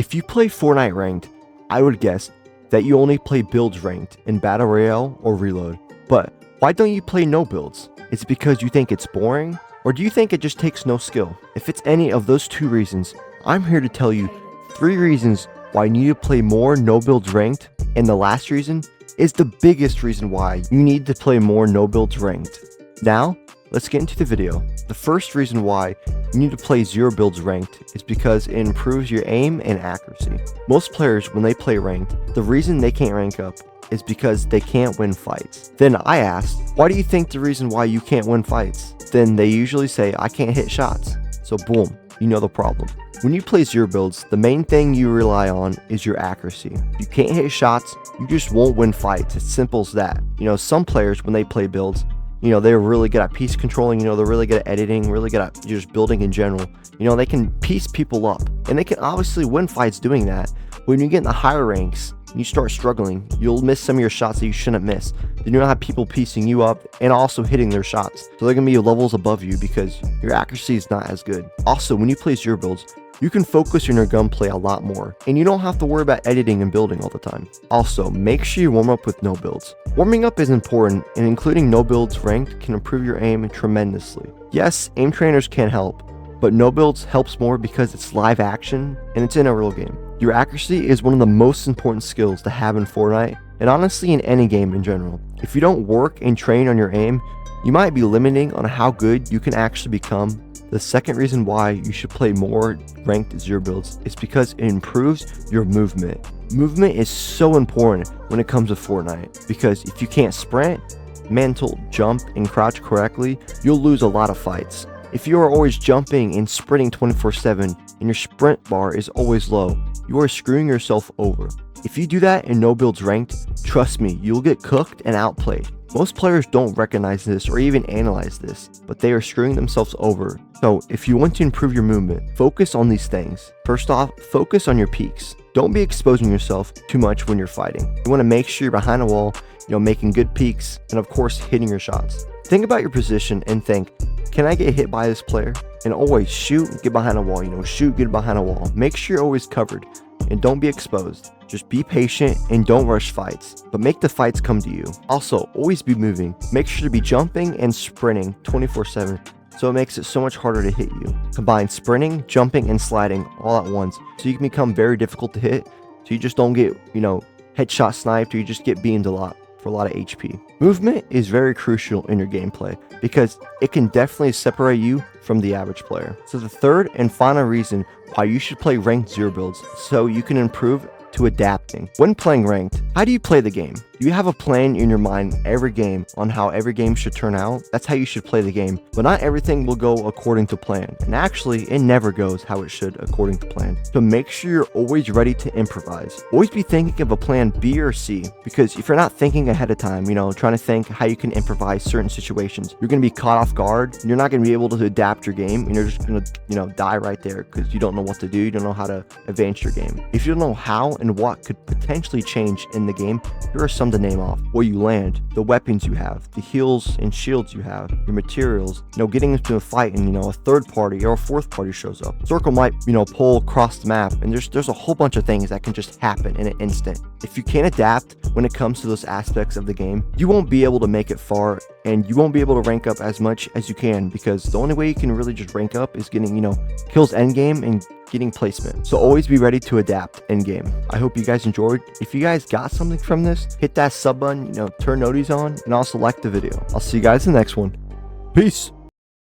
If you play Fortnite ranked, I would guess that you only play builds ranked in Battle Royale or Reload. But why don't you play no builds? Is it because you think it's boring? Or do you think it just takes no skill? If it's any of those two reasons, I'm here to tell you 3 reasons why you need to play more no builds ranked, and the last reason is the biggest reason why you need to play more no builds ranked. Now, let's get into the video. The first reason why you need to play 0 builds ranked is because it improves your aim and accuracy. Most players, when they play ranked, the reason they can't rank up is because they can't win fights. Then I asked, why do you think the reason why you can't win fights? Then they usually say, I can't hit shots. So boom, you know the problem. When you play 0 builds, the main thing you rely on is your accuracy. If you can't hit shots, you just won't win fights. It's simple as that. Some players, when they play builds, they're really good at piece controlling, they're really good at editing, really good at just building in general. They can piece people up, and they can obviously win fights doing that. When you get in the higher ranks, and you start struggling, you'll miss some of your shots that you shouldn't miss. Then you'll have people piecing you up and also hitting their shots. So they're going to be levels above you because your accuracy is not as good. Also, when you play 0 builds, you can focus on your gunplay a lot more, and you don't have to worry about editing and building all the time. Also, make sure you warm up with no builds. Warming up is important, and including no builds ranked can improve your aim tremendously. Yes, aim trainers can help, but no builds helps more because it's live action and it's in a real game. Your accuracy is one of the most important skills to have in Fortnite, and honestly in any game in general. If you don't work and train on your aim, you might be limiting on how good you can actually become. The second reason why you should play more ranked 0 builds is because it improves your movement. Movement is so important when it comes to Fortnite, because if you can't sprint, mantle, jump, and crouch correctly, you'll lose a lot of fights. If you are always jumping and sprinting 24/7 and your sprint bar is always low, you are screwing yourself over. If you do that in no builds ranked, trust me, you'll get cooked and outplayed. Most players don't recognize this or even analyze this, but they are screwing themselves over. So if you want to improve your movement, focus on these things. First off, focus on your peaks. Don't be exposing yourself too much when you're fighting. You want to make sure you're behind a wall, making good peaks, and of course hitting your shots. Think about your position and think, can I get hit by this player? And always shoot, get behind a wall, shoot, get behind a wall. Make sure you're always covered and don't be exposed. Just be patient and don't rush fights, but make the fights come to you. Also, always be moving. Make sure to be jumping and sprinting 24/7, so it makes it so much harder to hit you. Combine sprinting, jumping, and sliding all at once, so you can become very difficult to hit, so you just don't get, headshot sniped, or you just get beamed a lot for a lot of HP. Movement is very crucial in your gameplay because it can definitely separate you from the average player. So the third and final reason why you should play ranked 0 builds, so you can improve to adapting. When playing ranked, how do you play the game? Do you have a plan in your mind every game on how every game should turn out? That's how you should play the game, but not everything will go according to plan. And actually, it never goes how it should according to plan. So make sure you're always ready to improvise. Always be thinking of a plan B or C, because if you're not thinking ahead of time, trying to think how you can improvise certain situations, you're going to be caught off guard, and you're not going to be able to adapt your game, and you're just going to, die right there because you don't know what to do, you don't know how to advance your game. If you don't know how and what could potentially change in the game, here are some to name off. Where you land, the weapons you have, the heals and shields you have, your materials, getting into a fight and a third party or a fourth party shows up. Circle might, pull across the map, and there's a whole bunch of things that can just happen in an instant. If you can't adapt when it comes to those aspects of the game, you won't be able to make it far, and you won't be able to rank up as much as you can, because the only way you can really just rank up is getting, kills endgame and getting placement. So always be ready to adapt in game. I hope you guys enjoyed. If you guys got something from this, hit that sub button, turn noties on, and also like the video. I'll see you guys in the next one. Peace.